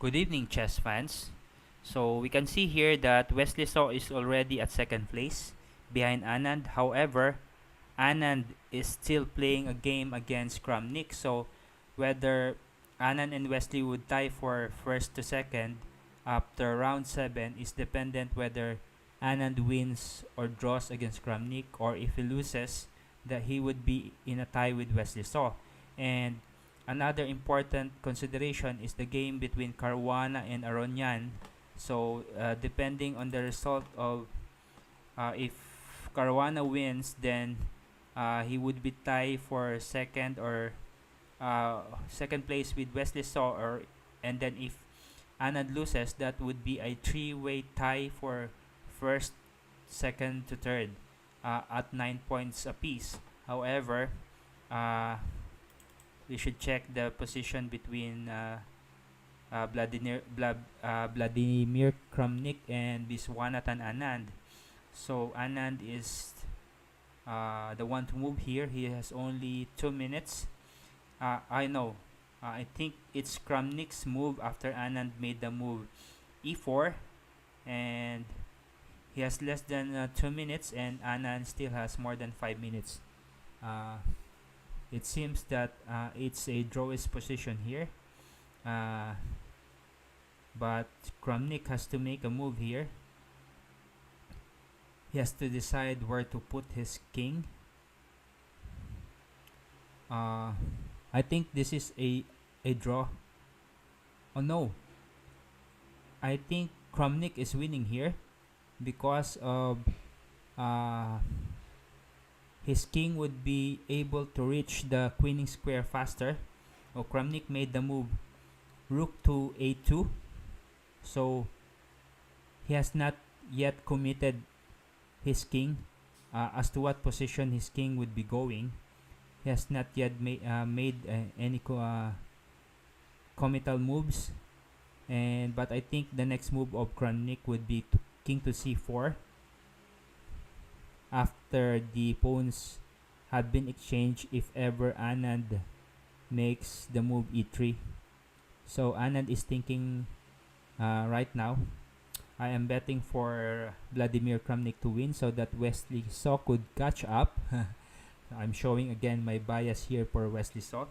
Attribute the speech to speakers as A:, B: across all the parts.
A: Good evening, chess fans. So we can see here that Wesley So is already at second place behind Anand. However, Anand is still playing a game against Kramnik. So whether Anand and Wesley would tie for first to second after round 7 is dependent whether Anand wins or draws against Kramnik, or if he loses, that he would be in a tie with Wesley So. And another important consideration is the game between Caruana and Aronian. So depending on the result of if Caruana wins, then he would be tied for second place with Wesley So, and then if Anand loses, that would be a three-way tie for first, second to third at 9 points apiece. However, uh, we should check the position between Vladimir Kramnik and Viswanathan Anand. So Anand is the one to move here. He has only 2 minutes. I know. I think it's Kramnik's move after Anand made the move e4, and he has less than 2 minutes, and Anand still has more than 5 minutes. Uh, it seems that it's a drawish position here, uh, but Kramnik has to make a move here. He has to decide where to put his king. I think this is a draw. Oh no, I think Kramnik is winning here because of uh, his king would be able to reach the queening square faster. Oh, Kramnik made the move rook to a2, so he has not yet committed his king as to what position his king would be going. He has not yet made any committal moves, but I think the next move of Kramnik would be king to c4 after the pawns had been exchanged if ever Anand makes the move e3. So Anand is thinking right now, I am betting for Vladimir Kramnik to win so that Wesley So could catch up. I'm showing again my bias here for Wesley So.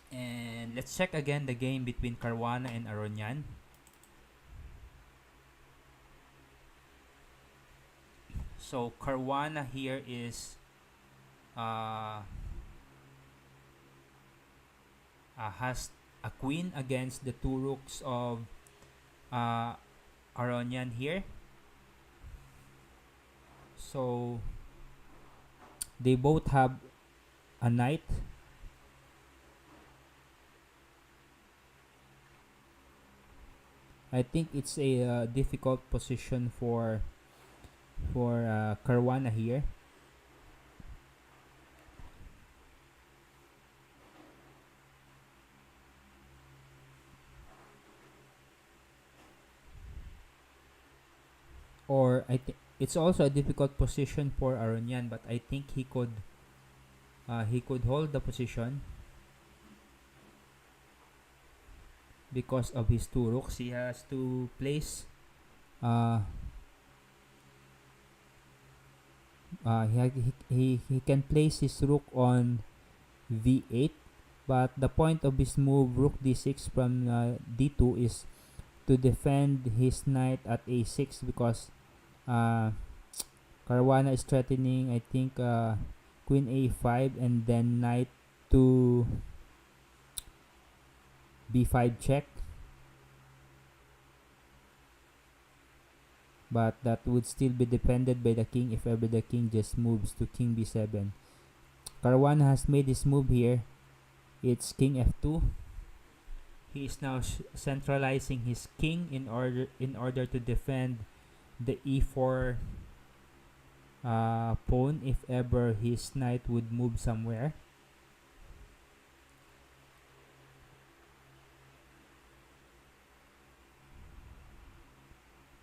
A: And let's check again the game between Caruana and Aronian. So Caruana here is has a queen against the two rooks of Aronian here. So they both have a knight. I think it's a difficult position for Caruana here. Or I think it's also a difficult position for Aronian, but I think he could hold the position because of his two rooks. He has to place he can place his rook on v8, but the point of his move rook d6 from d2 is to defend his knight at a6 because Caruana is threatening, I think, queen a5 and then knight to b5 check, but that would still be defended by the king if ever the king just moves to king b7. Caruana has made his move here. It's king f2. He is now centralizing his king in order to defend the e4 pawn if ever his knight would move somewhere.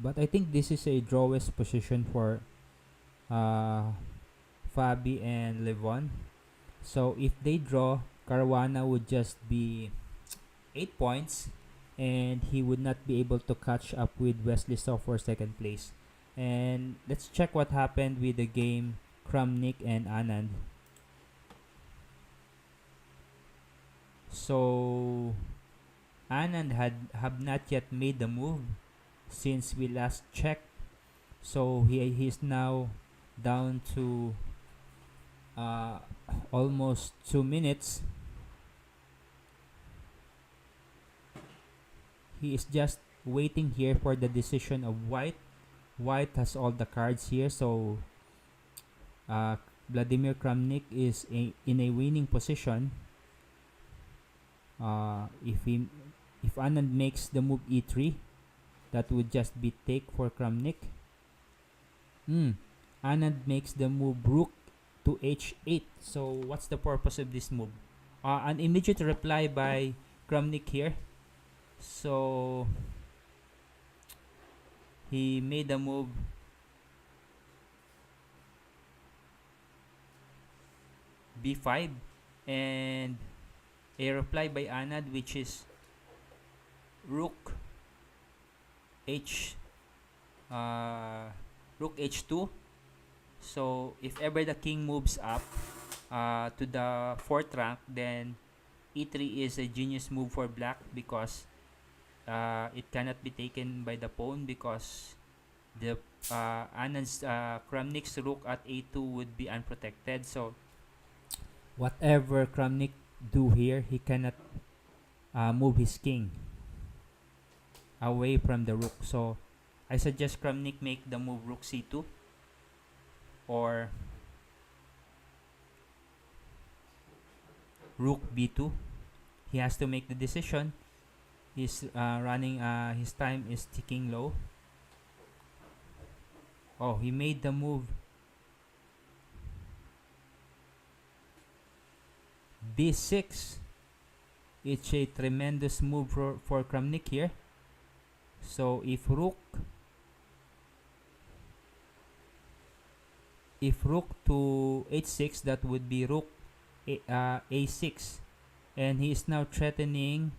A: But I think this is a drawish position for Fabi and Leuven. So if they draw, Caruana would just be 8 points, and he would not be able to catch up with Wesley So for second place. And let's check what happened with the game Kramnik and Anand. So Anand have not yet made the move since we last checked. So he's now down to uh, almost 2 minutes. He is just waiting here for the decision of White. White has all the cards here, so Vladimir Kramnik is in a winning position. If Anand makes the move e3, that would just be take for Kramnik. Anand makes the move rook to h8. So what's the purpose of this move? An immediate reply by Kramnik here. So he made the move b5 and a reply by Anand, which is rook h2. So if ever the king moves up to the 4th rank, then e3 is a genius move for black because it cannot be taken by the pawn because the Anand's Kramnik's rook at a2 would be unprotected. So whatever Kramnik do here, he cannot move his king away from the rook. So I suggest Kramnik make the move rook c2 or rook b2. He has to make the decision. He's running, his time is ticking low. Oh, he made the move b6. It's a tremendous move for Kramnik here. So if rook to h6, that would be rook a6, and he is now threatening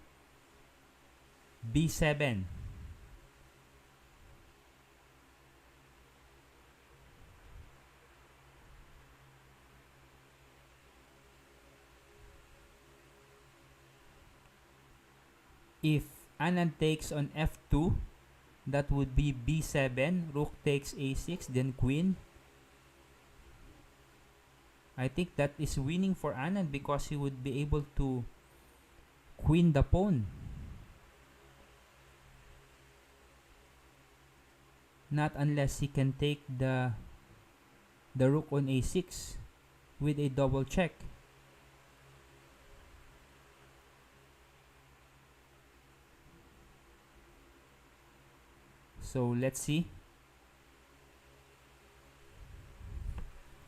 A: b7. If Anand takes on f2, that would be b7, rook takes a6, then queen. I think that is winning for Anand because he would be able to queen the pawn. Not unless he can take the rook on a6 with a double check. So let's see.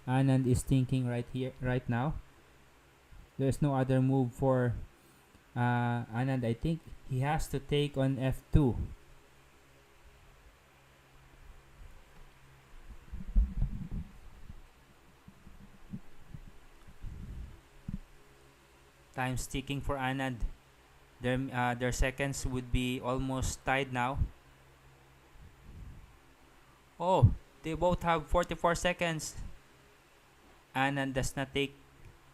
A: Anand is thinking right now. There's no other move for Anand. I think he has to take on f2. Time's ticking for Anand. Their seconds would be almost tied now. Oh, they both have 44 seconds. Anand does not take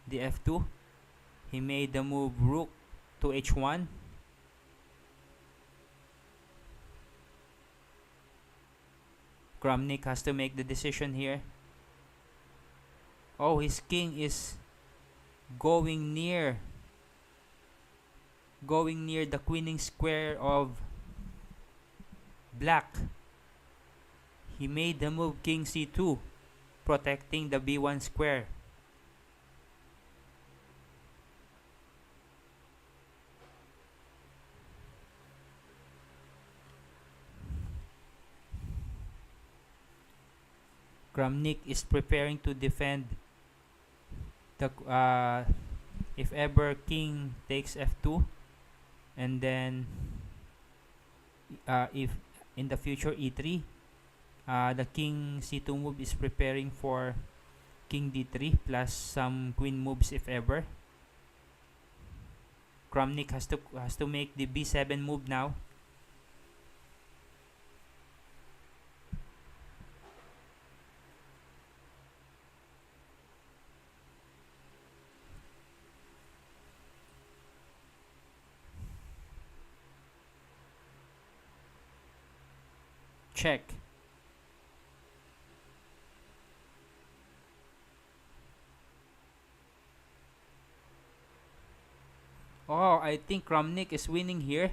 A: the f2. He made the move rook to h1. Kramnik has to make the decision here. Oh, his king is going near the queening square of black. He made the move king c2, protecting the b1 square. Kramnik is preparing to defend the if ever king takes f2, and then if in the future e3, the king c2 move is preparing for king d3 plus some queen moves if ever. Kramnik has to make the b7 move now. Check. Oh, I think Kramnik is winning here.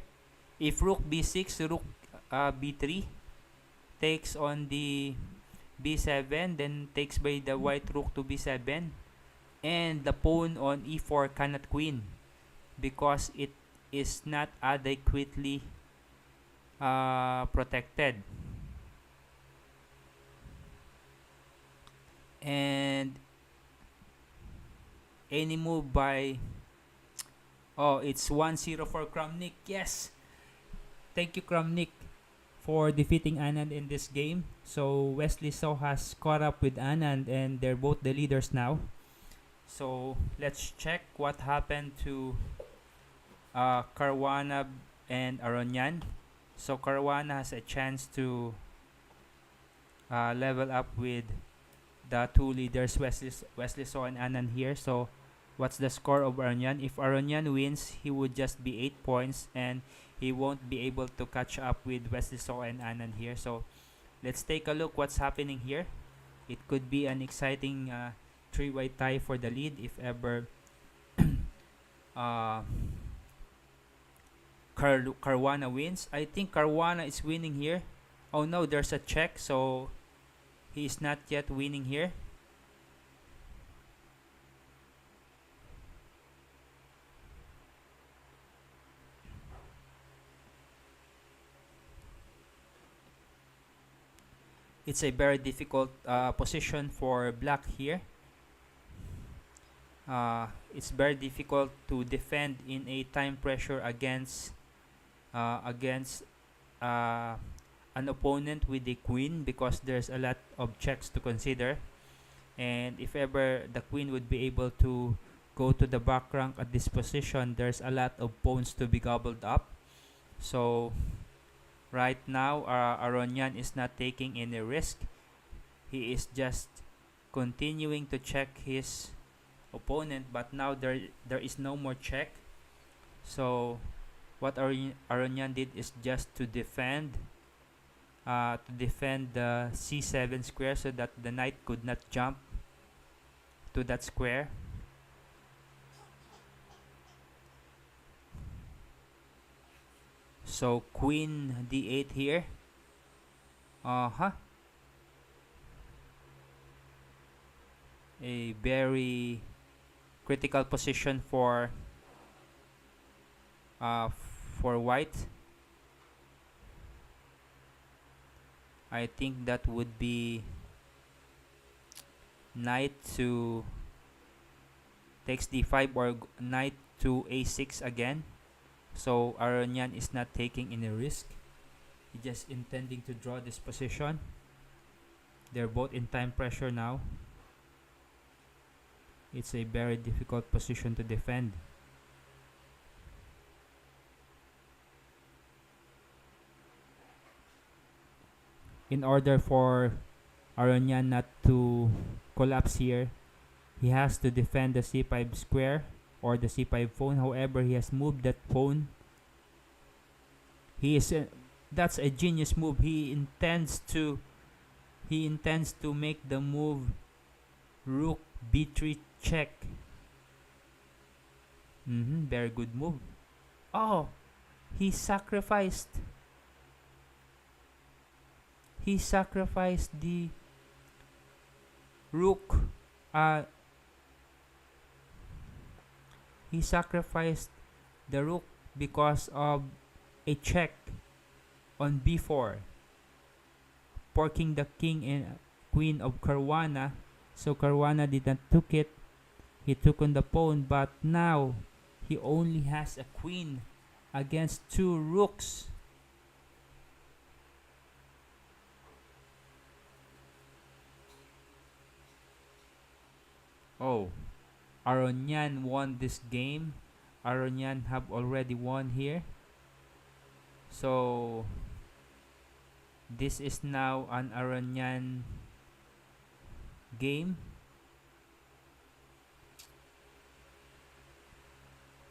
A: If rook b6, rook b3 takes on the b7, then takes by the white rook to b7, and the pawn on e4 cannot queen because it is not adequately protected. And any move by, oh, it's 1-0 for Kramnik. Yes, thank you Kramnik for defeating Anand in this game. So Wesley So has caught up with Anand and they're both the leaders now. So let's check what happened to Caruana and Aronian. So Caruana has a chance to level up with the two leaders, Wesley So and Anand here. So what's the score of Aronian? If Aronian wins, he would just be 8 points and he won't be able to catch up with Wesley So and Anand here. So let's take a look what's happening here. It could be an exciting three-way tie for the lead if ever uh, Caruana wins. I think Caruana is winning here. Oh no, there's a check, so he is not yet winning here. It's a very difficult position for black here. It's very difficult to defend in a time pressure against an opponent with a queen because there's a lot of checks to consider, and if ever the queen would be able to go to the back rank at this position, there's a lot of pawns to be gobbled up. So right now Aronian is not taking any risk. He is just continuing to check his opponent, but now there is no more check. So what Aronian did is just to defend the c7 square so that the knight could not jump to that square. So queen d8 here. A very critical position for white. I think that would be knight to takes d5 or knight to a6 again. So Aronian is not taking any risk. He's just intending to draw this position. They're both in time pressure now. It's a very difficult position to defend. In order for Aronian not to collapse here, he has to defend the c5 square or the c5 pawn. However, he has moved that pawn. That's a genius move. He intends to make the move rook b3 check. Very good move. Oh, he sacrificed the rook. He sacrificed the rook because of a check on b4, porking the king and queen of Caruana. So Caruana did not took it. He took on the pawn, but now he only has a queen against two rooks. Oh, Aronian won this game Aronian have already won here. So this is now an Aronian game.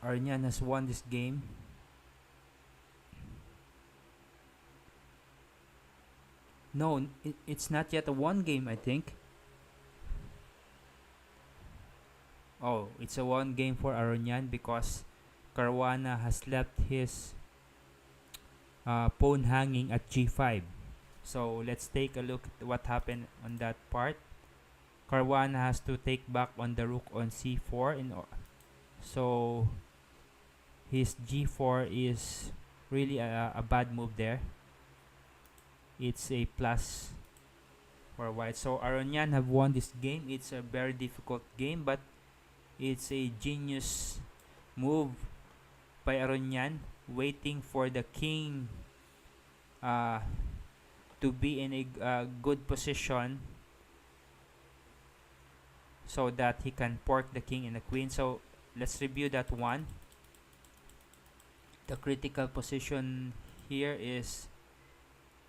A: Aronian has won this game. No, it's not yet a one game, I think. Oh, it's a one game for Aronian because Caruana has left his pawn hanging at g5. So let's take a look at what happened on that part. Caruana has to take back on the rook on c4. So his g4 is really a bad move there. It's a plus for white. So Aronian have won this game. It's a very difficult game, but it's a genius move by Aronian, waiting for the king to be in a good position so that he can pork the king and the queen. So let's review that one. The critical position here is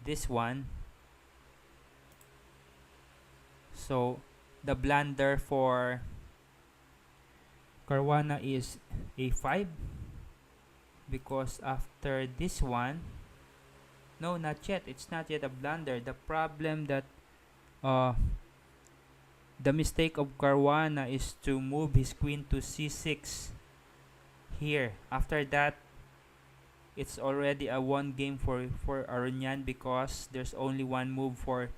A: this one. So the blunder for Caruana is a5, because after this one, no, not yet, it's not yet a blunder. The problem that the mistake of Caruana is to move his queen to c6 here. After that, it's already a one game for Aronian, because there's only one move for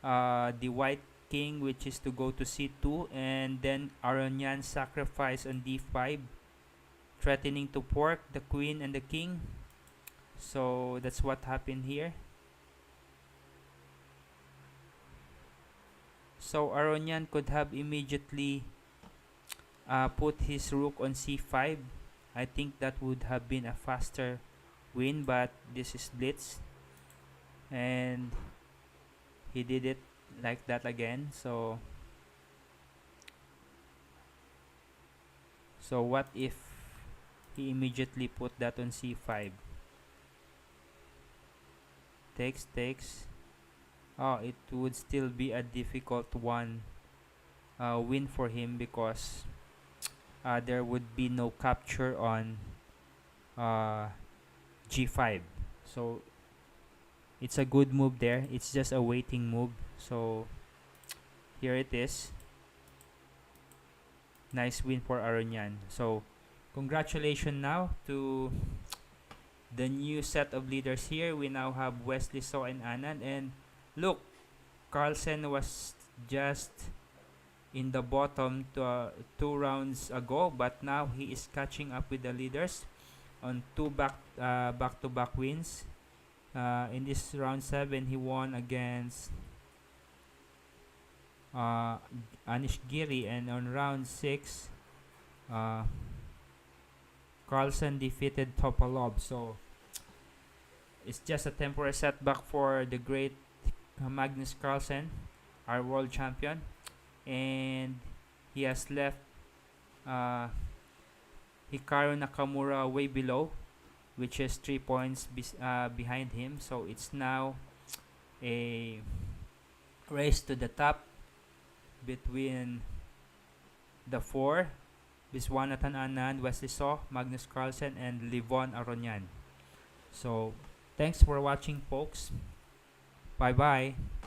A: the white king, which is to go to c2, and then Aronian sacrifice on d5, threatening to pork the queen and the king. So that's what happened here. So Aronian could have immediately put his rook on c5. I think that would have been a faster win, but this is blitz, and he did it like that again. So what if he immediately put that on c5? Takes. Oh, it would still be a difficult one win for him, because there would be no capture on g5. So it's a good move there. It's just a waiting move. So here it is. Nice win for Aronian. So congratulations now to the new set of leaders here. We now have Wesley So and Anand. And look, Carlsen was just in the bottom 2 rounds ago, but now he is catching up with the leaders on 2 back-to-back wins. In this round 7, he won against Anish Giri, and on round 6, Carlsen defeated Topalov. So it's just a temporary setback for the great Magnus Carlsen, our world champion, and he has left Hikaru Nakamura way below, which is 3 points behind him. So it's now a race to the top between the 4: Viswanathan Anand, Wesley So, Magnus Carlsen, and Leuven Aronian. So thanks for watching, folks. Bye bye.